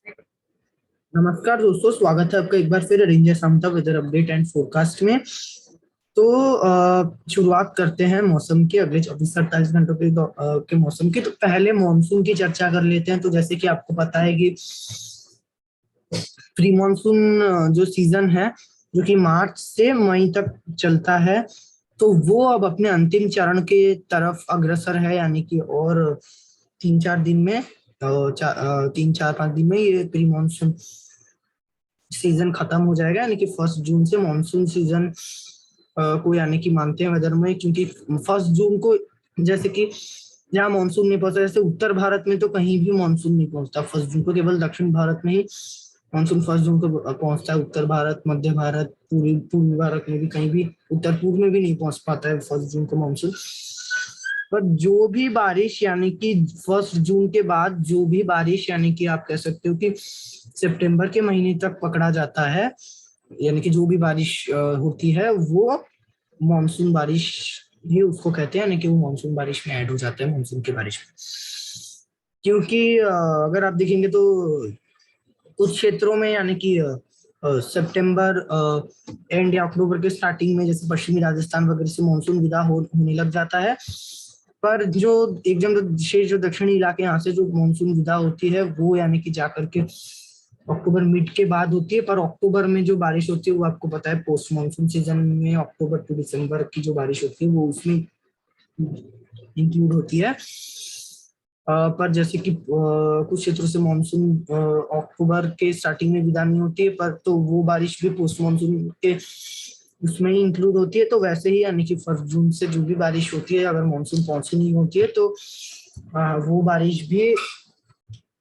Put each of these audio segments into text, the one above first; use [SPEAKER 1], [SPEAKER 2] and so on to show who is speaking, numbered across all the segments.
[SPEAKER 1] नमस्कार दोस्तों, स्वागत है आपका एक बार फिर रेंजर सामता वेदर अपडेट एंड फोरकास्ट में। तो शुरुआत करते हैं मौसम की अगले 24 से 48 घंटों के मौसम की। तो पहले मानसून की चर्चा कर लेते हैं। तो जैसे कि आपको पता है कि प्री मानसून जो सीजन है, जो कि मार्च से मई तक चलता है, तो वो अब अपने अंतिम चरण के तरफ अग्रसर है। यानी कि और 3-4 दिन में 3-4-5 दिन में ये प्री मानसून सीजन खत्म हो जाएगा। यानी कि 1 जून से मानसून सीजन को यानी कि मानते हैं वेदर में, क्योंकि 1 जून को जैसे कि जहाँ मानसून नहीं पहुंचता, जैसे उत्तर भारत में तो कहीं भी मानसून नहीं पहुंचता 1 जून को, केवल दक्षिण भारत में ही मानसून 1 जून को पहुंचता है। उत्तर भारत, मध्य भारत, पूर्वी भारत में भी कहीं भी, उत्तर पूर्व में भी नहीं पहुंच पाता है 1 जून को मानसून। पर जो भी बारिश यानी कि 1 जून के बाद जो भी बारिश यानी कि आप कह सकते हो कि सितंबर के महीने तक पकड़ा जाता है, यानी कि जो भी बारिश होती है वो मानसून बारिश ही उसको कहते हैं। यानी कि वो मानसून बारिश में ऐड हो जाता है, मानसून की बारिश में। क्योंकि अगर आप देखेंगे तो कुछ क्षेत्रों में यानी कि सितंबर एंड या अक्टूबर के स्टार्टिंग में, जैसे पश्चिमी राजस्थान वगैरह से मानसून विदा होने लग जाता है। पर जो एकदम शेष जो दक्षिणी इलाके यहाँ से जो मानसून विदा होती है वो यानी कि जाकर के अक्टूबर मिड के बाद होती है। पर अक्टूबर में जो बारिश होती है वो आपको पता है पोस्ट मानसून सीजन में अक्टूबर टू दिसंबर की जो बारिश होती है वो उसमें इंक्लूड होती है। पर जैसे कि कुछ क्षेत्रों से मानसून अक्टूबर के स्टार्टिंग में विदा नहीं होती है, पर तो वो बारिश भी पोस्ट मानसून के उसमें ही इंक्लूड होती है। तो वैसे ही यानी कि 1 जून से जो भी बारिश होती है, अगर मानसून पहुंची नहीं होती है तो वो बारिश भी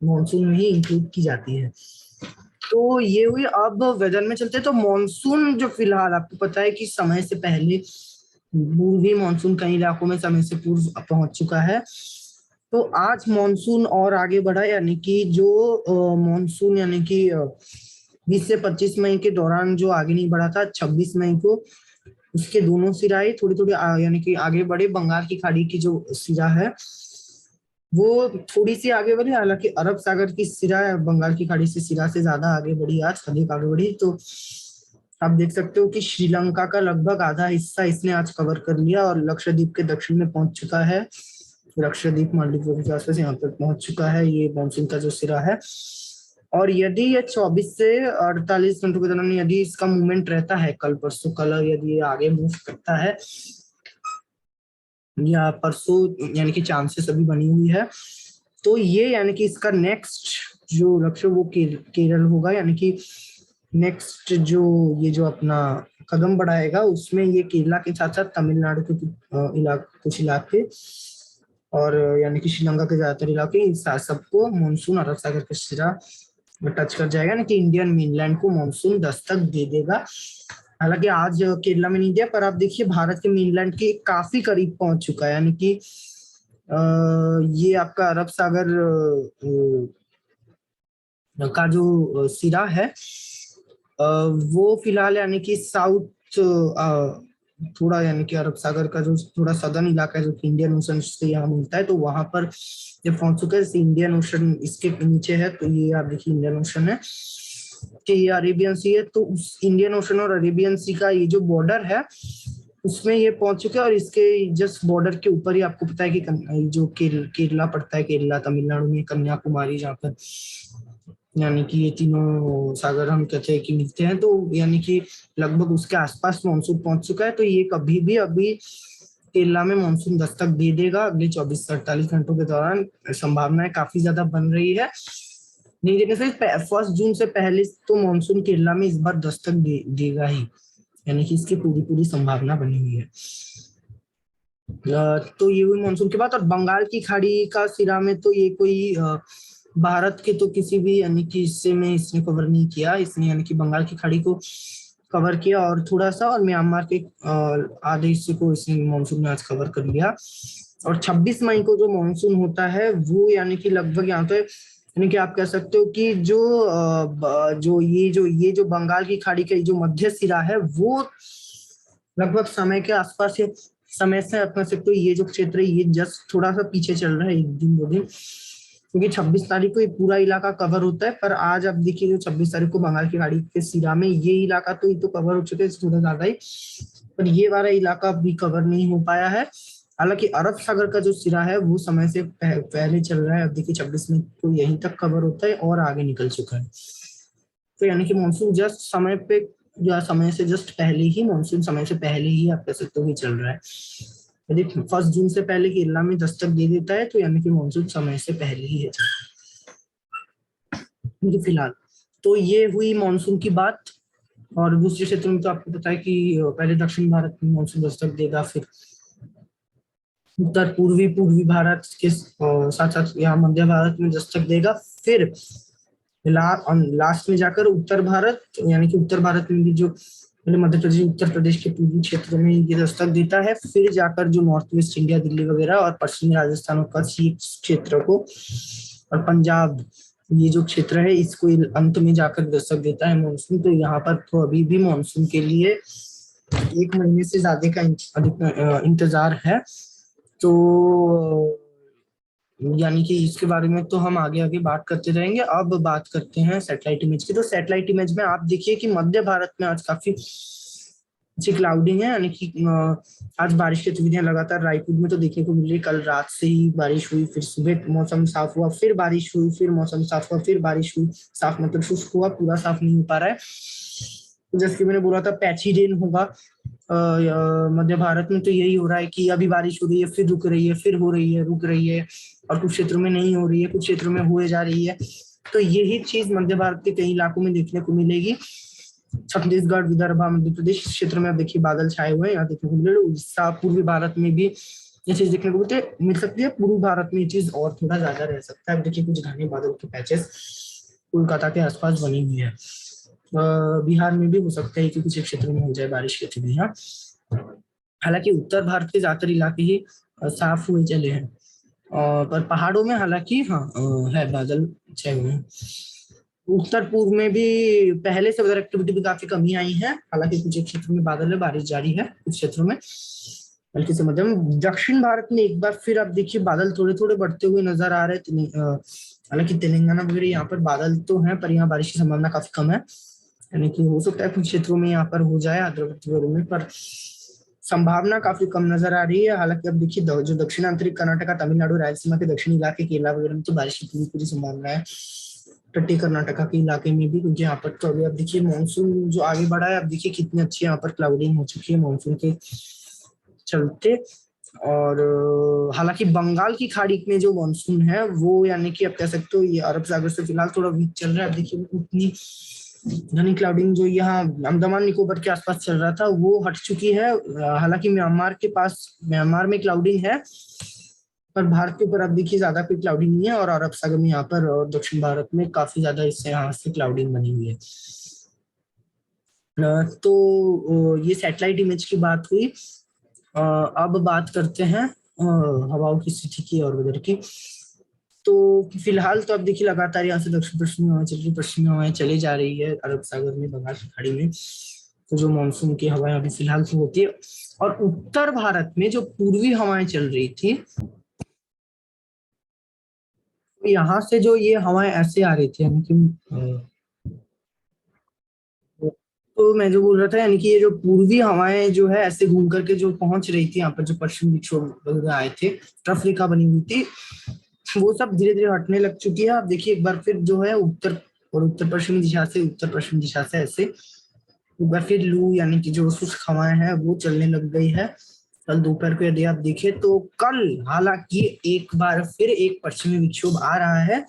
[SPEAKER 1] मानसून में ही इंक्लूड की जाती है। तो ये हुई। अब वेदर में चलते हैं। तो मानसून जो फिलहाल आपको पता है कि समय से पहले पूर्वी मानसून कई इलाकों में समय से पूर्व पहुंच चुका है। तो आज मानसून और आगे बढ़ा, यानी कि जो मानसून यानी कि 20 से 25 मई के दौरान जो आगे नहीं बढ़ा था, 26 मई को उसके दोनों सिराए थोड़ी थोड़ी यानी कि आगे बढ़े। बंगाल की खाड़ी की जो सिरा है वो थोड़ी सी आगे बढ़ी, हालांकि अरब सागर की सिरा बंगाल की खाड़ी से सिरा से ज्यादा आगे बढ़ी, आज अधिक आगे बढ़ी। तो आप देख सकते हो कि श्रीलंका का लगभग आधा हिस्सा इसने आज कवर कर लिया और लक्षद्वीप के दक्षिण में पहुंच चुका है। लक्षद्वीप मालदीव के आसपास यहाँ तक पहुंच चुका है ये मानसून का जो सिरा है। और यदि ये 24 से 48 घंटों के दौरान यदि इसका मूवमेंट रहता है, कल परसों कल यदि ये आगे मूव करता है या परसों, यानी कि चांसेस अभी बनी हुई है, तो ये यानी कि इसका नेक्स्ट जो लक्ष्य वो केरल होगा। यानी कि नेक्स्ट जो ये जो अपना कदम बढ़ाएगा उसमें ये केरला के साथ साथ तमिलनाडु के कुछ इलाके और यानी कि श्रीलंका के ज्यादातर इलाके, इन सबको मानसून अरब सागर के सिरा टच कर जाएगा। यानी कि इंडियन मेनलैंड को मानसून दस्तक दे देगा। हालांकि आज केरला में नहीं दिया, पर आप देखिए भारत के मेनलैंड के काफी करीब पहुंच चुका है। यानी कि ये आपका अरब सागर का जो सिरा है वो फिलहाल यानी कि साउथ थोड़ा, यानी कि अरब सागर का जो थोड़ा सदर्न इलाका है जो कि इंडियन ओशन से यहाँ मिलता है, तो वहां पर जब पहुंच चुका है। जैसे इंडियन ओशन इसके नीचे है, तो ये आप देखिए इंडियन ओशन है कि ये अरेबियन सी है। तो उस इंडियन ओशन और अरेबियन सी का ये जो बॉर्डर है उसमें ये पहुंच चुके हैं। और इसके जस्ट बॉर्डर के ऊपर ही आपको पता है कि जो केरला पड़ता है, केरला तमिलनाडु में कन्याकुमारी, जहाँ पर यानी कि ये तीनों सागर हम कहते हैं कि मिलते हैं। तो यानी कि लगभग उसके आसपास मानसून पहुंच चुका है। तो ये कभी भी अभी केरला में मानसून दस्तक दे देगा अगले 24 से 48 घंटों के दौरान। संभावनाएं काफी ज्यादा बन रही है। नहीं देने से 1 जून से पहले तो मानसून केरला में इस बार दस्तक देगा ही, यानी कि इसकी पूरी पूरी संभावना बनी हुई है। तो ये हुई मानसून की बात। और बंगाल की खाड़ी का सिरा में तो ये कोई भारत के तो किसी भी यानी कि हिस्से में इसने कवर नहीं किया। इसने यानी कि बंगाल की खाड़ी को कवर किया और थोड़ा सा, और म्यांमार के आधे हिस्से को इसने मानसून ने आज कवर कर लिया। और 26 मई को जो मानसून होता है वो यानी कि लगभग यहाँ पे यानी कि आप कह सकते हो कि जो बंगाल की खाड़ी का जो मध्य सिरा है वो लगभग समय के आसपास, ये समय से अपना सकते हो ये जो क्षेत्र है ये जस्ट थोड़ा सा पीछे चल रहा है, 1 दिन 2 दिन। क्योंकि 26 तारीख को ये पूरा इलाका कवर होता है, पर आज आप देखिए जो 26 तारीख को बंगाल की खाड़ी के सिरा में ये इलाका तो ये तो कवर हो चुके हैं थोड़ा ज्यादा ही, पर ये वाला इलाका भी कवर नहीं हो पाया है। हालांकि अरब सागर का जो सिरा है वो समय से पहले चल रहा है। अब देखिए 26 में तो यहीं तक कवर होता है और आगे निकल चुका है। तो यानी कि मानसून जस्ट समय पे या समय से जस्ट पहले ही, मानसून समय से पहले ही आप कह सकते हो कि चल रहा है। यदि 1 जून से पहले केरला में दस्तक दे देता है तो यानी कि मानसून समय से पहले ही है फिलहाल। तो ये हुई मानसून की बात। और दूसरे क्षेत्र में तो आपको पता है कि पहले दक्षिण भारत में मानसून दस्तक देगा, फिर उत्तर पूर्वी पूर्वी भारत के साथ साथ यहाँ मध्य भारत में दस्तक देगा, फिर लास्ट में जाकर उत्तर भारत, यानी कि उत्तर भारत में भी जो पहले मध्य प्रदेश उत्तर प्रदेश के पूर्वी क्षेत्र में ये दस्तक देता है, फिर जाकर जो नॉर्थ वेस्ट इंडिया दिल्ली वगैरह और पश्चिमी राजस्थान और कच्छ क्षेत्र को और पंजाब ये जो क्षेत्र है इसको अंत में जाकर दस्तक देता है मानसून। तो यहाँ पर तो अभी भी मानसून के लिए 1 महीने से ज्यादा का अधिक इंतजार है। तो यानी कि इसके बारे में तो हम आगे आगे बात करते रहेंगे। अब बात करते हैं सैटेलाइट इमेज की। तो सैटेलाइट इमेज में आप देखिए कि मध्य भारत में आज काफी अच्छी क्लाउडिंग है, यानी कि आज बारिश की गतिविधियां लगातार रायपुर में तो देखने को मिल रही। कल रात से ही बारिश हुई, फिर सुबह मौसम साफ हुआ, फिर बारिश हुई, फिर मौसम साफ हुआ, फिर बारिश हुई। साफ मतलब शुष्क हुआ, पूरा साफ नहीं हो पा रहा है। जैसे कि मैंने बोला था पैची रेन होगा मध्य भारत में, तो यही हो रहा है कि अभी बारिश हो रही है, फिर रुक रही है, फिर हो रही है, रुक रही है, और कुछ क्षेत्रों में नहीं हो रही है, कुछ क्षेत्रों में हुए जा रही है। तो यही चीज मध्य भारत के कई इलाकों में देखने को मिलेगी। छत्तीसगढ़, विदर्भ, मध्य प्रदेश क्षेत्र में आप देखिए बादल छाए हुए हैं, यहाँ देखने को मिल रहे। उड़ीसा, पूर्वी भारत में भी ये चीज देखने को मिल सकती है। पूर्वी भारत में ये चीज और थोड़ा ज्यादा रह सकता है। अब देखिए कुछ घने बादल के पैचेस कोलकाता के आसपास बनी हुई है। बिहार में भी हो सकता है कि कुछ क्षेत्रों में हो जाए बारिश की गतिविधियां। हालांकि उत्तर भारत के ज्यादातर इलाके ही साफ हुए चले हैं, पर पहाड़ों में हालांकि हाँ है बादल छाए हुए हैं। उत्तर पूर्व में भी पहले से वेदर एक्टिविटी भी काफी कमी आई है। हालांकि कुछ क्षेत्रों में बादल है, बारिश जारी है, कुछ क्षेत्रों में हल्की से मध्यम। दक्षिण भारत में एक बार फिर आप देखिए बादल थोड़े थोड़े बढ़ते हुए नजर आ रहे हैं। हालांकि तेलंगाना वगैरह यहाँ पर बादल तो हैं, पर यहाँ बारिश की संभावना काफी कम है, यानी कि हो सकता है कुछ क्षेत्रों में यहाँ पर हो जाए आर्द्रवृत्ति वगैरह में, पर संभावना काफी कम नजर आ रही है। हालांकि अब देखिए जो दक्षिणांतरिक कर्नाटका, तमिलनाडु, रायलसीमा के दक्षिणी इलाके, केरला वगैरह में तो बारिश की पूरी पूरी संभावना है। तटीय कर्नाटका के इलाके में भी, क्योंकि यहाँ पर तो अभी अब देखिए मानसून जो आगे बढ़ा है, अब देखिए कितनी अच्छी यहाँ पर क्लाउडिंग हो चुकी है मानसून के चलते। और हालांकि बंगाल की खाड़ी में जो मानसून है वो यानी कि आप कह सकते हो ये अरब सागर से फिलहाल थोड़ा वीक चल रहा है। अब देखिए उतनी घनी क्लाउडिंग जो यहाँ अंडमान निकोबार के आसपास चल रहा था वो हट चुकी है। हालांकि म्यांमार में क्लाउडिंग है, पर भारत के ऊपर अब देखिए ज्यादा कोई क्लाउडिंग नहीं है, और अरब सागर में यहाँ पर और दक्षिण भारत में काफी ज्यादा इससे यहाँ से क्लाउडिंग बनी हुई है। तो ये सैटेलाइट इमेज की बात हुई। अब बात करते हैं हवाओं की स्थिति की और वेदर की। तो फिलहाल तो अब देखिए लगातार यहाँ से दक्षिण पश्चिमी हवाएं चल रही, पश्चिमी हवाएं चली जा रही है अरब सागर में, बंगाल की खाड़ी में। तो जो मानसून की हवाएं अभी फिलहाल से होती है, और उत्तर भारत में जो पूर्वी हवाएं चल रही थी, यहाँ से जो ये हवाएं ऐसे आ रही थी, यानी कि तो मैं जो बोल रहा था, यानी कि ये जो पूर्वी हवाएं जो है ऐसे घूम करके जो पहुंच रही थी यहाँ पर, जो पश्चिम विक्षोभ वगैरह आए थे, ट्रफ रेखा बनी हुई थी, वो सब धीरे धीरे हटने लग चुकी है। आप देखिए एक बार फिर जो है उत्तर और उत्तर पश्चिमी दिशा से, उत्तर पश्चिम दिशा से ऐसे एक बार फिर लू यानी कि जो शुष्क हवाएं हैं वो चलने लग गई है। कल दोपहर को यदि आप देखें तो कल हालांकि एक बार फिर एक पश्चिमी विक्षोभ आ रहा है,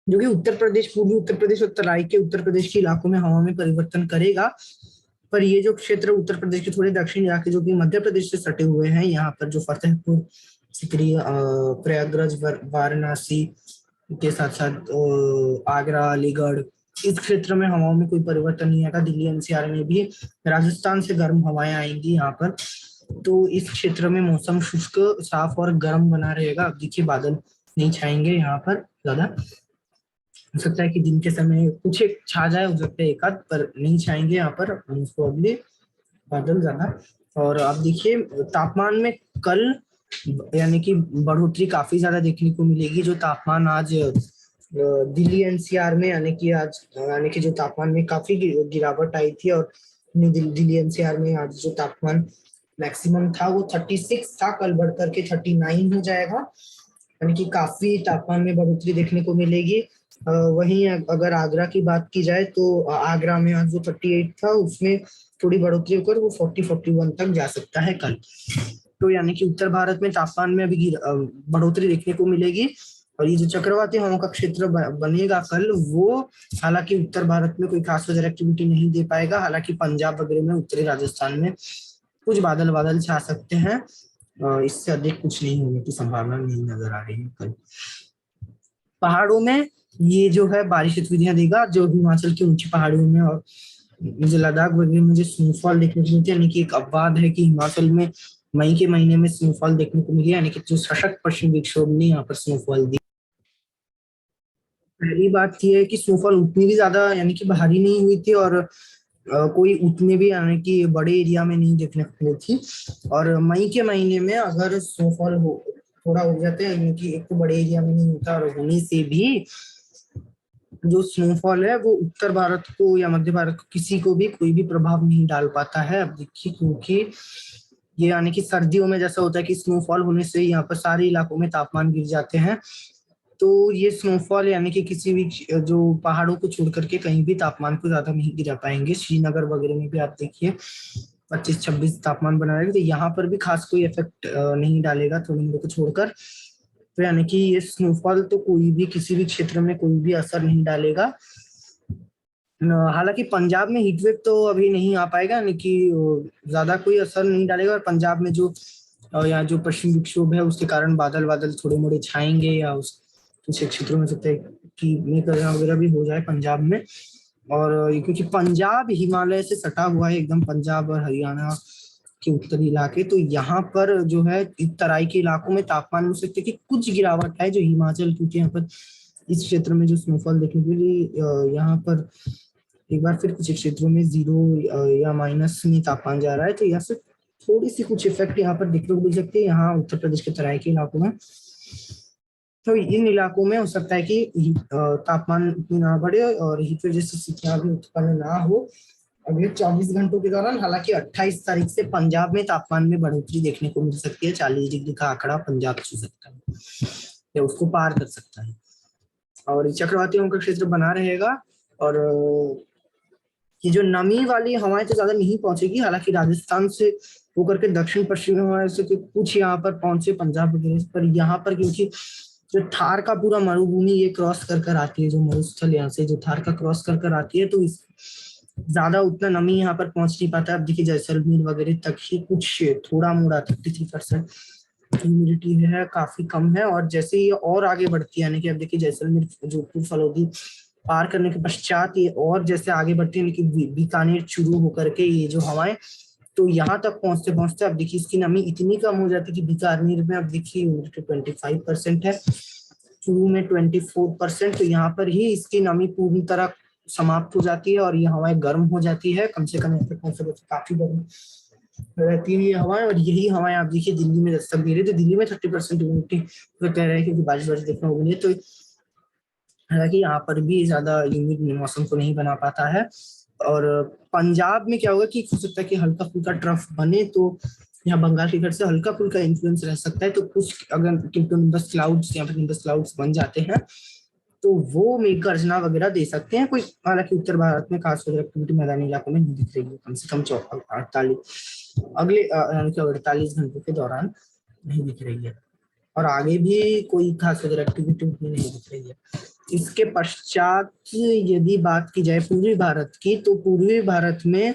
[SPEAKER 1] जो कि उत्तर प्रदेश, पूर्वी उत्तर प्रदेश और तराई के उत्तर प्रदेश के इलाकों में हवा में परिवर्तन करेगा। पर ये जो क्षेत्र उत्तर प्रदेश के थोड़े दक्षिण इलाके जो कि मध्य प्रदेश से सटे हुए हैं, यहाँ पर जो फतेहपुर सीकरी, प्रयागराज, वाराणसी के साथ साथ आगरा, अलीगढ़, इस क्षेत्र में हवाओं में कोई परिवर्तन नहीं आएगा। दिल्ली एनसीआर में भी राजस्थान से गर्म हवाएं आएंगी यहाँ पर, तो इस क्षेत्र में मौसम शुष्क, साफ और गर्म बना रहेगा। अब देखिए बादल नहीं छाएंगे यहाँ पर ज्यादा, हो सकता है कि दिन के समय कुछ एक छा जाए, हो सकता है एक आध, पर नहीं छाएंगे यहाँ पर मोस्ट प्रोबेबली बादल ज्यादा। और आप देखिए तापमान में कल यानी कि बढ़ोतरी काफी ज्यादा देखने को मिलेगी। जो तापमान आज दिल्ली एनसीआर में यानी कि जो तापमान में काफी गिरावट आई थी, और दिल्ली एनसीआर में आज जो तापमान मैक्सिमम था वो 36 था, कल बढ़ करके 39 हो जाएगा। यानी कि काफी तापमान में बढ़ोतरी देखने को मिलेगी। वहीं अगर आगरा की बात की जाए तो आगरा में आज जो 38 था उसमें थोड़ी बढ़ोतरी होकर वो 40-41 तक जा सकता है कल। तो यानी कि उत्तर भारत में तापमान में अभी बढ़ोतरी देखने को मिलेगी। और ये जो चक्रवाती हवाओं का क्षेत्र बनेगा कल, वो हालांकि उत्तर भारत में कोई खास वेदर एक्टिविटी नहीं दे पाएगा। हालांकि पंजाब वगैरह में, उत्तरी राजस्थान में कुछ बादल बादल छा सकते हैं। इससे अधिक कुछ नहीं होने की संभावना नहीं नजर आ रही है कल। पहाड़ों में ये जो है बारिश गतिविधियां देगा, जो हिमाचल की ऊंची पहाड़ियों में और मुझे लद्दाख वगैरह में जो स्नोफॉल देखने को मिलती है। यानी कि एक अपवाद है कि हिमाचल में मई के महीने में स्नोफॉल देखने को मिली, यानी कि जो सशक्त पश्चिमी विक्षोभ ने यहाँ पर स्नोफॉल दी। पहली बात यह है कि स्नोफॉल उतनी भी ज्यादा यानी कि भारी नहीं हुई थी, और कोई उतने भी यानी कि बड़े एरिया में नहीं देखने को मिली थी। और मई के महीने में अगर स्नोफॉल हो थोड़ा हो जाता है, यानी कि एक तो बड़े एरिया में नहीं होता, और होने से भी जो स्नोफॉल है वो उत्तर भारत को या मध्य भारत को किसी को भी कोई भी प्रभाव नहीं डाल पाता है। अब देखिए, क्योंकि ये यानी कि सर्दियों में जैसा होता है कि स्नोफॉल होने से यहाँ पर सारे इलाकों में तापमान गिर जाते हैं, तो ये स्नोफॉल यानी कि किसी भी जो पहाड़ों को छोड़ करके कहीं भी तापमान को ज्यादा नहीं गिरा पाएंगे। श्रीनगर वगैरह में भी आप देखिए 25-26 तापमान बना रहेगा, तो यहाँ पर भी खास कोई इफेक्ट नहीं डालेगा थोड़ी मोड़े को छोड़कर। तो यानी कि ये स्नोफॉल तो कोई भी किसी भी क्षेत्र में कोई भी असर नहीं डालेगा। हालांकि पंजाब में हीटवेव तो अभी नहीं आ पाएगा, यानी कि ज्यादा कोई असर नहीं डालेगा। और पंजाब में जो यहाँ जो पश्चिमी विक्षोभ है उसके कारण बादल बादल थोड़े मोड़े छाएंगे, या उस कुछ क्षेत्रों में सकता है कि मेघगर्जन वगैरह भी हो जाए पंजाब में। और क्योंकि पंजाब हिमालय से सटा हुआ है एकदम, पंजाब और हरियाणा के उत्तरी इलाके, तो यहाँ पर जो है तराई के इलाकों में तापमान हो सकते कि कुछ गिरावट है। जो हिमाचल, क्योंकि यहाँ पर इस क्षेत्र में जो स्नोफॉल देखने के लिए यहाँ पर एक बार फिर कुछ क्षेत्रों में 0 या माइनस में तापमान जा रहा है, तो यहाँ से थोड़ी सी कुछ इफेक्ट यहाँ पर देखने को मिल सकती है। यहाँ उत्तर प्रदेश के तराई के इलाकों में, तो इन इलाकों में हो सकता है कि तापमान इतनी ना बढ़े और हीट वेव जैसी स्थितियां भी उत्पन्न ना हो अगले 24 घंटों के दौरान। हालांकि 28 तारीख से पंजाब में तापमान में बढ़ोतरी देखने को मिल सकती है। 40 डिग्री का आंकड़ा पंजाब छू सकता है या उसको पार कर सकता है, और चक्रवाती हवाओं का क्षेत्र बना रहेगा। और ये जो नमी वाली हवाएं तो ज्यादा नहीं पहुंचेगी। हालांकि राजस्थान से होकर के दक्षिण पश्चिमी हवाएं से कुछ यहाँ पर पहुंचे पंजाब वगैरह पर, यहाँ पर क्योंकि जो थार का पूरा मरुभूमि ये क्रॉस कर कर आती है, जो मरुस्थल यहाँ से जो थार का क्रॉस कर कर आती है, तो इस ज्यादा उतना नमी यहाँ पर पहुंच नहीं पाता। अब देखिए जैसलमेर वगैरह तक ही कुछ थोड़ा मोड़ा 33% ह्यूमिडिटी है, काफी कम है। और जैसे ये और आगे बढ़ती है, यानी कि अब देखिए जैसलमेर, जोधपुर, फलौदी पार करने के पश्चात ये और जैसे आगे बढ़ती है, यानी कि बीकानेर चूरू होकर के ये जो हवाएं, तो यहाँ तक पहुंचते पहुंचते अब देखिए इसकी नमी इतनी कम हो जाती है कि बीकानेर में अब देखिए 25% है, चूरू में 24%। तो यहाँ पर ही इसकी नमी पूरी तरह समाप्त हो जाती है और ये हवाएं गर्म हो जाती है। कम से कम यहाँ तक पहुंचते काफी गर्म रहती है ये हवाएं। और यही हवाएं आप देखिए दिल्ली में दस्तक दे रही, तो दिल्ली में 30% ह्यूमिडिटी कह रहे हैं क्योंकि बारिश देखने को मिली। तो हालांकि यहाँ पर भी ज्यादा ह्यूमिड मौसम को नहीं बना पाता है। और पंजाब में क्या होगा कि हो सकता है कि हल्का फुल्का ट्रफ बने, तो यहाँ बंगाल की खाड़ी से हल्का फुल्का इन्फ्लुएंस रह सकता है। तो कुछ अगर निम्बस क्लाउड्स यहाँ पर निम्बस क्लाउड्स बन जाते हैं तो वो मेघ गर्जना वगैरह दे सकते हैं कोई। हालांकि उत्तर भारत में खास एक्टिविटी मैदानी इलाकों में नहीं दिख रही है, कम से कम 48 घंटों के दौरान नहीं दिख रही है। और आगे भी कोई खास एक्टिविटी नहीं दिख रही है। इसके पश्चात यदि बात की जाए पूर्वी भारत की, तो पूर्वी भारत में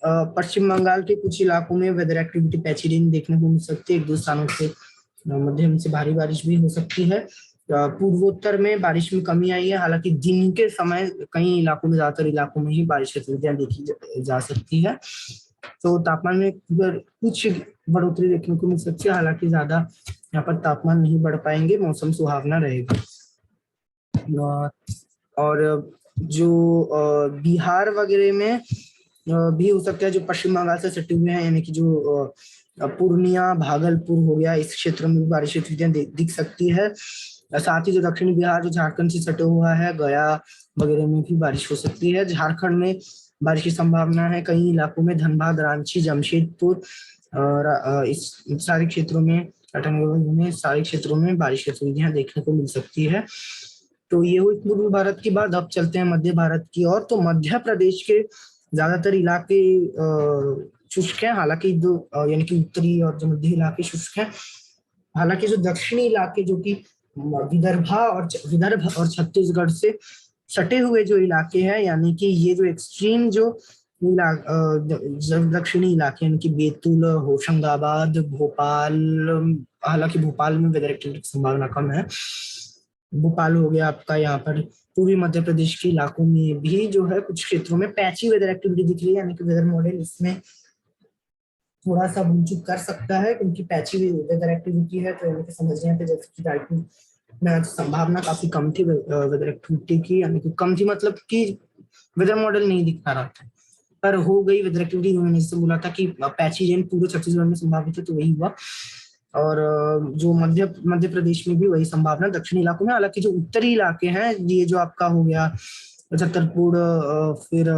[SPEAKER 1] पश्चिम बंगाल के कुछ इलाकों में वेदर एक्टिविटी पैची रेन देखने को मिल सकती है। 1-2 स्थानों से मध्यम से भारी बारिश भी हो सकती है। पूर्वोत्तर में बारिश में कमी आई है। हालांकि दिन के समय कई इलाकों में, ज्यादातर इलाकों में ही बारिश की गतिविधियां देखी जा सकती है। तो तापमान में कुछ बढ़ोतरी देखने को मिल सकती है। हालांकि ज्यादा यहाँ पर तापमान नहीं बढ़ पाएंगे, मौसम सुहावना रहेगा। और जो बिहार वगैरह में भी हो सकता है, जो पश्चिम बंगाल से सटे हुए हैं, यानी कि जो पूर्णिया, भागलपुर हो गया, इस क्षेत्र में भी बारिश की गतिविधियां दिख सकती है। साथ ही जो दक्षिणी बिहार जो झारखंड से सटे हुआ है, गया वगैरह में भी बारिश हो सकती है। झारखंड में बारिश की संभावना है कई इलाकों में, धनबाद, रांची, जमशेदपुर और इस सारे क्षेत्रों में, में सारे क्षेत्रों में बारिश की गतिविधियां देखने को मिल सकती है। तो ये हुई पूर्वी भारत की बात। अब चलते हैं मध्य भारत की ओर। तो मध्य प्रदेश के ज्यादातर इलाके शुष्क हैं, हालांकि जो यानी कि उत्तरी और जो मध्य इलाके शुष्क हैं। हालांकि जो दक्षिणी इलाके जो कि विदर्भ और छत्तीसगढ़ से सटे हुए जो इलाके हैं, यानी कि ये जो एक्सट्रीम जो दक्षिणी इलाके, यानी कि बैतूल, होशंगाबाद, भोपाल, हालांकि भोपाल में वेदर एक्टिविटी की संभावना कम है। भोपाल हो गया आपका, यहाँ पर पूर्वी मध्य प्रदेश के इलाकों में भी जो है कुछ क्षेत्रों में पैची वेदर एक्टिविटी दिख रही है, यानी कि वेदर मॉडल इसमें थोड़ा सा भूल चूक कर सकता है, क्योंकि पैची वेदर एक्टिविटी है। तो यानी कि समझने पे जैसे कि रायपुर में संभावना काफी कम थी वेदर एक्टिविटी की, यानी कि कम थी मतलब कि वेदर मॉडल नहीं दिखा रहा था, पर हो गई वेदर एक्टिविटी। मैंने जैसे बोला था कि पैची रेन पूरे छत्तीसगढ़ में संभावित है, तो वही हुआ। और जो मध्य प्रदेश में भी वही संभावना दक्षिणी इलाकों में। हालांकि जो उत्तरी इलाके हैं, ये जो आपका हो गया छतरपुर, फिर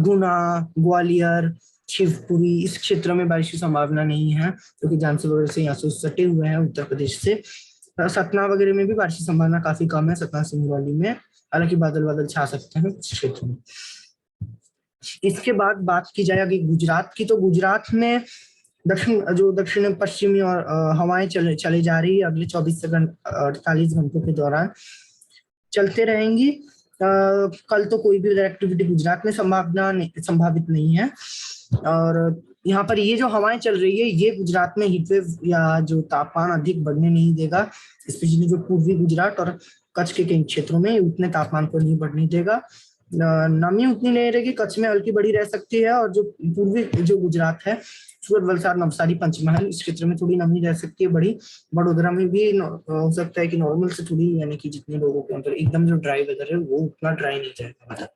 [SPEAKER 1] गुना, ग्वालियर, शिवपुरी, इस क्षेत्र में बारिश की संभावना नहीं है, क्योंकि झांसी वगैरह से यहाँ से सटे हुए हैं उत्तर प्रदेश से। सतना वगैरह में भी बारिश की संभावना काफी कम है, सतना सिंगरौली में। हालांकि बादल बादल छा सकते हैं कुछ क्षेत्र में। इसके बाद बात की जाए अगर गुजरात की, तो गुजरात में दक्षिण पश्चिमी और हवाएं चले जा रही है अगले 24 से 48 घंटों के दौरान चलते रहेंगी। कल तो कोई भी एक्टिविटी गुजरात में संभावित नहीं है। और यहाँ पर ये जो हवाएं चल रही है, ये गुजरात में हीटवेव या जो तापमान अधिक बढ़ने नहीं देगा। स्पेशली जो पूर्वी गुजरात और कच्छ के कई क्षेत्रों में उतने तापमान को नहीं बढ़ने देगा। नमी उतनी नहीं रहेगी, कच्छ में हल्की बड़ी रह सकती है, और जो पूर्वी जो गुजरात है, सूरत, वलसाड, नवसारी, पंचमहल, इस क्षेत्र में थोड़ी नमी रह सकती है बड़ी। वडोदरा में भी हो सकता है कि नॉर्मल से थोड़ी, यानी कि जितने लोगों के अंदर एकदम जो ड्राई वेदर है वो उतना ड्राई नहीं जाएगा।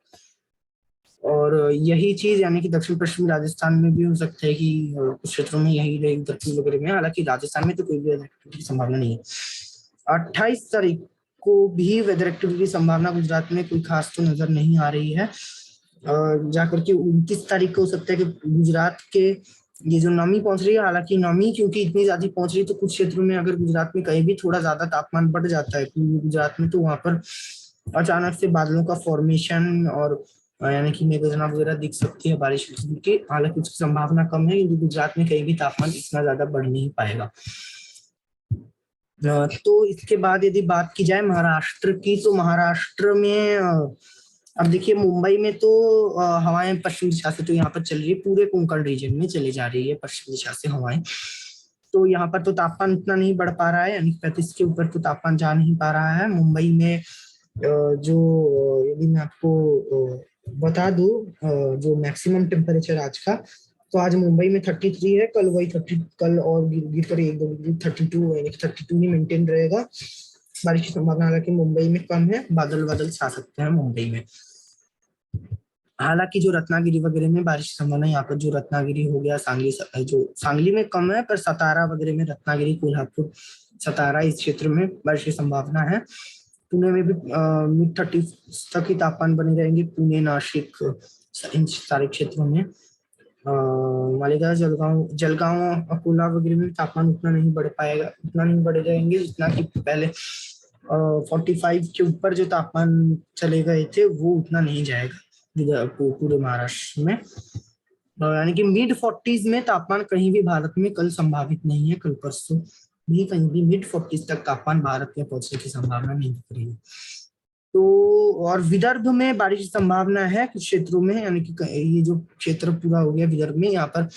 [SPEAKER 1] और यही चीज यानी कि दक्षिण पश्चिमी राजस्थान में भी हो सकता है कि कुछ क्षेत्रों में यही रहेगी, दक्षिण वगैरह में। हालांकि राजस्थान में तो कोई भी एक्टिविटी की संभावना नहीं है। 28 तारीख को भी वेदर एक्टिविटी की संभावना गुजरात में कोई खास तो नजर नहीं आ रही है। जाकर के 29 तारीख को हो सकता है कि गुजरात के ये जो नमी पहुंच रही है, हालांकि नमी क्योंकि इतनी ज्यादा पहुंच रही है, तो कुछ क्षेत्रों में अगर गुजरात में कहीं भी थोड़ा ज्यादा तापमान बढ़ जाता है गुजरात में, तो वहां पर अचानक से बादलों का फॉर्मेशन और यानी कि मेघगर्जना वगैरह दिख सकती है बारिश की। हालांकि उसकी संभावना कम है, क्योंकि गुजरात में कहीं भी तापमान इतना ज्यादा बढ़ नहीं पाएगा। तो इसके बाद यदि बात की जाए महाराष्ट्र की, तो महाराष्ट्र में अब देखिए मुंबई में तो हवाएं पश्चिम दिशा से तो यहाँ पर चल रही है, पूरे कोंकण रीजन में चली जा रही है पश्चिम दिशा से हवाएं। तो यहाँ पर तो तापमान उतना नहीं बढ़ पा रहा है, यानी 35 के ऊपर तो तापमान जा नहीं पा रहा है। मुंबई में जो यदि मैं आपको बता दूं जो मैक्सिमम टेम्परेचर आज का, तो आज मुंबई में 33 है, कल वही 30, कल और गिर कर 1-2 डिग्री 32 यानी कि 32 ही मेंटेन रहेगा। बारिश की संभावना हालांकि मुंबई में कम है, बादल बादल छा सकते हैं मुंबई में। हालांकि जो रत्नागिरी वगैरह में बारिश की संभावना, यहाँ पर जो रत्नागिरी हो गया, जो सांगली में कम है, पर सतारा वगैरह में, रत्नागिरी, कोल्हापुर, सतारा, इस क्षेत्र में बारिश की संभावना है। पुणे में भी मिड 30 तक ही तापमान बने रहेंगे, पुणे, नासिक, इन सारे क्षेत्रों में। मालेगांव, जलगांव, अकोला वगैरह में तापमान उतना नहीं बढ़ पाएगा, उतना नहीं बढ़ जाएंगे जितना कि पहले 45 के ऊपर जो तापमान चले गए थे वो उतना नहीं जाएगा पूरे महाराष्ट्र में। यानी कि मिड 40s में तापमान कहीं भी भारत में कल संभावित नहीं है, कल परसों भी कहीं भी मिड 40s तक तापमान भारत में पहुंचने की संभावना नहीं दिख रही है। तो और विदर्भ में बारिश की संभावना है कुछ क्षेत्रों में, यानी कि ये जो क्षेत्र पूरा हो गया विदर्भ में, यहाँ पर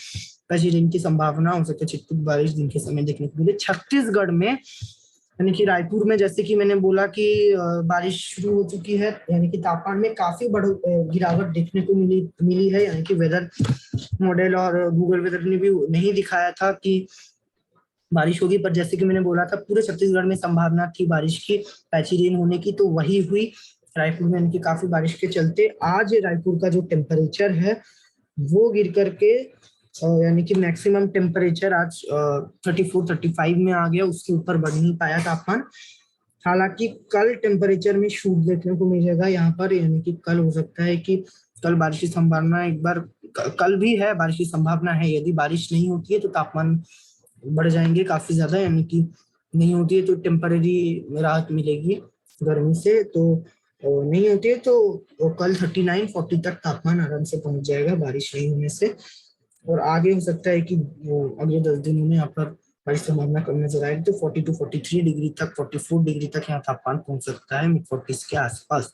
[SPEAKER 1] पैसी रेन की संभावना हो सकती है, छिटपुट बारिश दिन के समय देखने को मिले। छत्तीसगढ़ में यानी कि रायपुर में, जैसे कि मैंने बोला कि बारिश शुरू हो चुकी है, यानी कि तापमान में काफी गिरावट देखने को मिली है, यानी कि वेदर मॉडल और गूगल वेदर ने भी नहीं दिखाया था कि बारिश होगी, पर जैसे कि मैंने बोला था पूरे छत्तीसगढ़ में संभावना थी बारिश की, पैची रेन होने की, तो वही हुई रायपुर में। इनकी काफी बारिश के चलते आज रायपुर का जो टेम्परेचर है वो गिर करके यानी कि मैक्सिमम टेम्परेचर आज 34-35 में आ गया, उसके ऊपर बढ़ नहीं पाया तापमान। हालांकि कल टेम्परेचर में शूट देखने को मिलेगा यहाँ पर, यानी कि कल हो सकता है कि कल बारिश की संभावना एक बार, कल भी है बारिश की संभावना है। यदि बारिश नहीं होती है तो तापमान बढ़ जाएंगे काफी ज्यादा, यानी कि नहीं होती है तो टेम्पररी राहत मिलेगी गर्मी से, तो नहीं होती है तो कल 39-40 तक तापमान आराम से पहुंच जाएगा बारिश नहीं होने से। और आगे हो सकता है कि वो अगले 10 दिनों में यहाँ पर बारिश की संभावना कम नजर आएगी, तो 42-43 डिग्री तक, 44 डिग्री तक यहाँ तापमान पहुंच सकता है, मिड 40s के आसपास।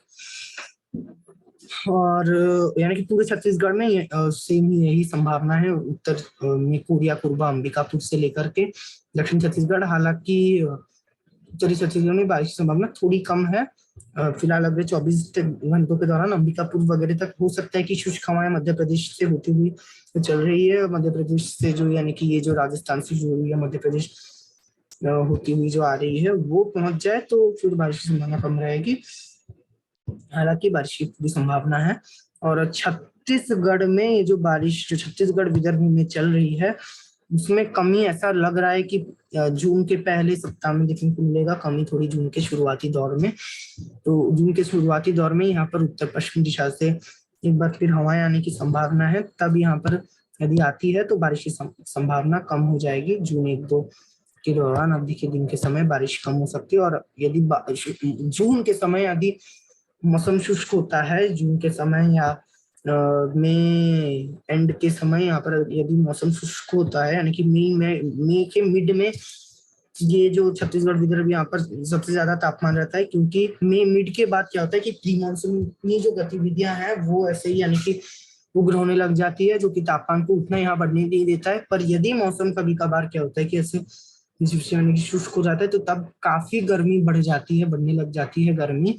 [SPEAKER 1] और यानी कि पूरे छत्तीसगढ़ में सेम ही यही संभावना है, उत्तर में कोरिया, कुरबा, अंबिकापुर से लेकर के दक्षिण छत्तीसगढ़। हालांकि उत्तरी छत्तीसगढ़ में बारिश की संभावना थोड़ी कम है। फिलहाल अगले 24 घंटों के दौरान अंबिकापुर वगैरह तक हो सकता है कि शुष्क हवाएं मध्य प्रदेश से होती हुई चल रही है, मध्य प्रदेश से जो, यानी कि ये जो राजस्थान से जो हुई है मध्य प्रदेश होती हुई जो आ रही है वो पहुंच जाए तो फिर बारिश की संभावना कम रहेगी। हालांकि बारिश की पूरी संभावना है। और छत्तीसगढ़ में ये जो बारिश जो छत्तीसगढ़ विदर्भ में चल रही है उसमें कमी ऐसा लग रहा है कि जून के पहले सप्ताह में देखने को मिलेगा कमी, थोड़ी जून के शुरुआती दौर में। तो जून के शुरुआती दौर में यहाँ पर उत्तर पश्चिम दिशा से एक बार फिर हवाएं आने की संभावना है, तब यहाँ पर यदि आती है तो बारिश की संभावना कम हो जाएगी। जून 1-2 के दौरान अवधि के दिन के समय बारिश कम हो सकती है। और यदि जून के समय यदि मौसम शुष्क होता है, जून के समय या मई एंड के समय यहाँ पर यदि मौसम शुष्क होता है, यानी कि मई के मिड में ये जो छत्तीसगढ़ विदर्भ यहाँ पर सबसे ज्यादा तापमान रहता है, क्योंकि मई मिड के बाद क्या होता है कि प्री मानसूनी जो गतिविधियां हैं वो ऐसे ही, यानी कि उग्र होने लग जाती है, जो कि तापमान को उतना यहाँ बढ़ने नहीं देता है। पर यदि मौसम कभी कभार क्या होता है कि ऐसे यानी कि शुष्क हो जाता है तो तब काफी गर्मी बढ़ जाती है, बढ़ने लग जाती है गर्मी।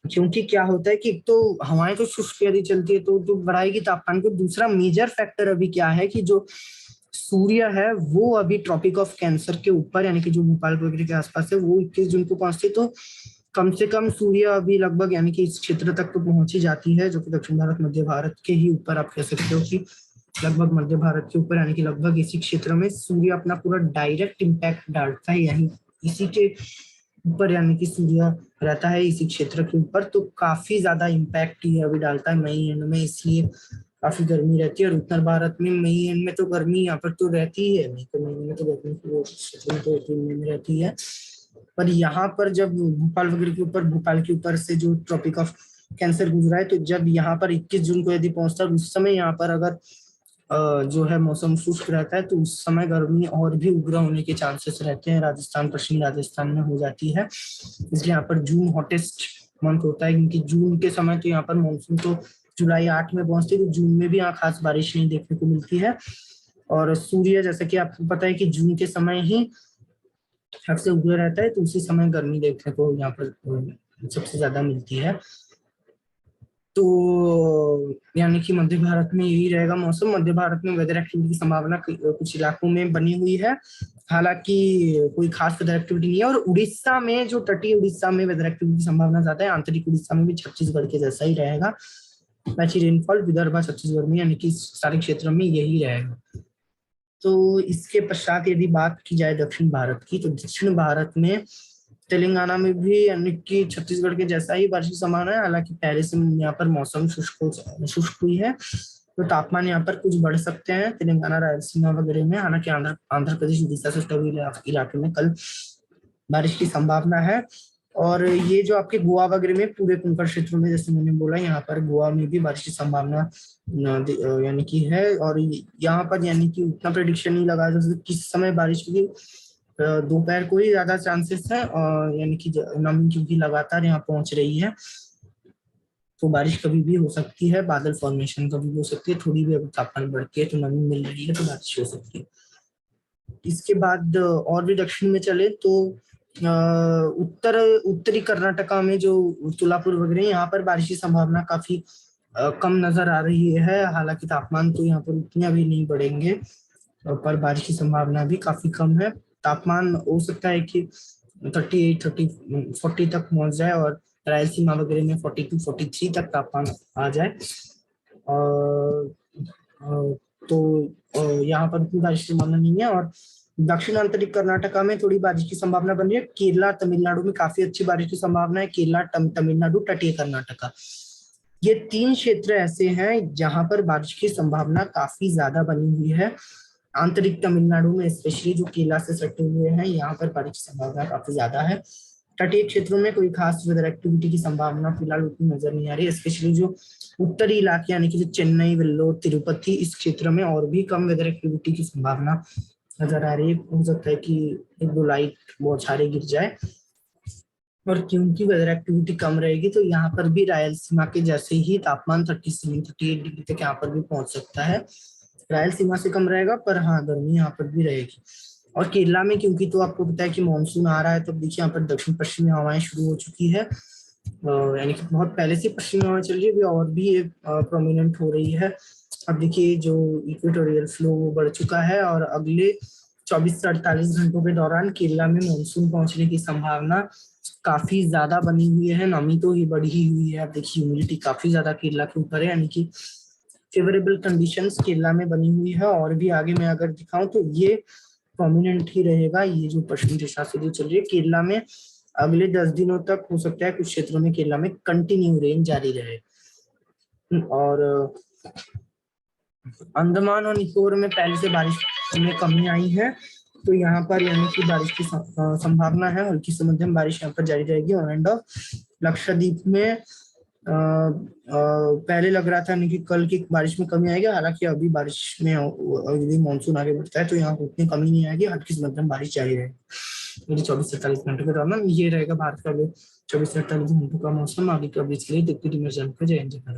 [SPEAKER 1] क्योंकि क्या होता है कि एक तो हवाएं तो शुष्क यदि चलती है तो बढ़ाएगी तापमान को। दूसरा मेजर फैक्टर अभी क्या है कि जो सूर्य है वो अभी ट्रॉपिक ऑफ कैंसर के ऊपर, यानी कि जो भोपाल वगैरह के आसपास है, वो 21 जून को पहुंचती, तो कम से कम सूर्य अभी लगभग, यानी कि इस क्षेत्र तक तो पहुंच ही जाती है, जो कि दक्षिण भारत मध्य भारत के ही ऊपर आप कह सकते हो कि लगभग मध्य भारत के ऊपर, यानी कि लगभग इसी क्षेत्र में सूर्य अपना पूरा डायरेक्ट इम्पैक्ट डालता है, यही इसी के ऊपर, यानी कि सूर्य रहता है इसी क्षेत्र के ऊपर, तो काफी ज्यादा इम्पैक्ट ये अभी डालता है मई एंड में, इसलिए काफी गर्मी रहती है। और उत्तर भारत में मई एंड में तो गर्मी यहाँ पर तो रहती ही है, मई के महीने में तो गर्मी वो क्षेत्र में तो अप्रैल में रहती है। पर यहाँ पर जब भोपाल वगैरह के ऊपर, भोपाल के ऊपर से जो ट्रॉपिक ऑफ कैंसर गुजरा है, तो जब यहाँ पर 21 जून को यदि पहुंचता है उस समय यहाँ पर अगर जो है मौसम शुष्क रहता है तो उस समय गर्मी और भी उग्र होने के चांसेस रहते हैं, राजस्थान, पश्चिमी राजस्थान में हो जाती है। इसलिए यहाँ पर जून हॉटेस्ट मंथ होता है, क्योंकि जून के समय तो यहाँ पर मानसून तो जुलाई 8 में पहुंचती है, तो जून में भी यहाँ खास बारिश नहीं देखने को मिलती है। और सूर्य, जैसे कि आपको पता है कि जून के समय ही सबसे उग्र रहता है, तो उसी समय गर्मी देखने को यहाँ पर सबसे ज्यादा मिलती है। तो यानी कि मध्य भारत में यही रहेगा मौसम। मध्य भारत में वेदर एक्टिविटी की संभावना कुछ इलाकों में बनी हुई है, हालांकि कोई खास वेदर एक्टिविटी नहीं है। और उड़ीसा में, जो तटीय उड़ीसा में वेदर एक्टिविटी की संभावना ज्यादा है, आंतरिक उड़ीसा में भी छत्तीसगढ़ के जैसा ही रहेगा। मैची रेनफॉल विदर्भ छत्तीसगढ़ में, यानी कि सारे क्षेत्रों में यही रहेगा। तो इसके पश्चात यदि बात की जाए दक्षिण भारत की, तो दक्षिण भारत में तेलंगाना में भी, यानी कि छत्तीसगढ़ के जैसा ही बारिश की संभावना है। हालांकि पहले से यहाँ पर मौसम शुष्क हुई है, तो तापमान यहाँ पर कुछ बढ़ सकते हैं तेलंगाना, रायलसीमा वगैरह में। हालांकि आंध्र प्रदेश, उड़ीसा से सटे हुए इलाके में कल बारिश की संभावना है। और ये जो आपके गोवा वगैरह में पूरे कुंकण क्षेत्रों में, जैसे मैंने बोला, यहाँ पर गोवा में भी बारिश की संभावना यानी कि है। और यहाँ पर यानी कि उतना प्रेडिक्शन नहीं लगा जैसे किस समय बारिश की, दोपहर को ही ज्यादा चांसेस है, और यानी कि नमी क्योंकि लगातार यहाँ पहुंच रही है, तो बारिश कभी भी हो सकती है, बादल फॉर्मेशन कभी भी हो सकती है, थोड़ी भी अगर तापमान बढ़ती है तो नमी मिल रही है तो बारिश हो सकती है। इसके बाद और भी दक्षिण में चले तो उत्तरी कर्नाटका में जो तुलापुर वगैरह, यहाँ पर बारिश की संभावना काफी कम नजर आ रही है। हालांकि तापमान तो यहाँ पर उतने अभी नहीं बढ़ेंगे, पर बारिश की संभावना भी काफी कम है। तापमान हो सकता है कि 40 तक पहुंच जाए, और रायलसीमा वगैरह में 42-43 तक तापमान आ जाए। और तो यहाँ पर उतनी बारिश की संभावना नहीं है। और दक्षिण आंतरिक कर्नाटका में थोड़ी बारिश की संभावना बन रही है। केरला तमिलनाडु में काफी अच्छी बारिश की संभावना है। केरला तमिलनाडु तटीय कर्नाटका, ये 3 क्षेत्र ऐसे हैं जहां पर बारिश की संभावना काफी ज्यादा बनी हुई है। आंतरिक तमिलनाडु में स्पेशली जो केरला से सटे हुए हैं, यहाँ पर बारिश की संभावना काफी ज्यादा है। तटीय क्षेत्रों में कोई खास वेदर एक्टिविटी की संभावना फिलहाल उतनी नजर नहीं आ रही है। स्पेशली जो उत्तरी इलाके यानी कि जो चेन्नई, वेल्लोर, तिरुपति, इस क्षेत्र में और भी कम वेदर एक्टिविटी की संभावना नजर आ रही है। हो सकता है कि 1-2 लाइट बौछारें गिर जाए। और क्योंकि वेदर एक्टिविटी कम रहेगी तो यहाँ पर भी रायलसीमा के जैसे ही तापमान 37-38 डिग्री तक यहाँ पर भी पहुंच सकता है। रायलसीमा से कम रहेगा, पर हाँ गर्मी यहाँ पर भी रहेगी। और केरला में क्योंकि तो आपको पता है कि मानसून आ रहा है, तो देखिए यहाँ पर दक्षिण पश्चिमी हवाएं शुरू हो चुकी है, यानी कि बहुत पहले से पश्चिमी हवाएं चल रही है, अभी और भी प्रोमिनेंट हो रही है। अब देखिए जो इक्वेटोरियल फ्लो वो बढ़ चुका है, और अगले 24 से 48 घंटों के दौरान केरला में मानसून पहुंचने की संभावना काफी ज्यादा बनी हुई है। नमी तो ही बढ़ी ही हुई है। अब देखिए ह्यूमिडिटी काफी ज्यादा केरला के ऊपर है, यानी कि फेवरेबल कंडीशंस केरला में बनी हुई है। और भी आगे मैं अगर दिखाऊं तो ये प्रोमिनेंट ही रहेगा। ये जो पश्चिमी दिशा से जो चल रही है केरला में, अगले 10 दिनों तक हो सकता है कुछ क्षेत्रों में केरला में कंटिन्यू रेन जारी रहे। और अंडमान और निकोबार में पहले से बारिश में कमी आई है, तो यहाँ पर यानी कि बारिश की संभावना है। हल्की से मध्यम बारिश यहाँ पर जारी रहेगी। ऑन एंड ऑफ लक्षद्वीप में पहले लग रहा था कि कल की बारिश में कमी आएगी, हालांकि अभी बारिश में यदि मानसून आगे बढ़ता है तो यहाँ उतनी कमी नहीं आएगी, हल्की से मध्यम बारिश जारी रहेगी मेरी 24 से 48 घंटों के दौरान। ये रहेगा भारत का 24 से 48 घंटों का मौसम। आगे का बीच के लिए देखते रहिए। जय हिंद, जय भारत।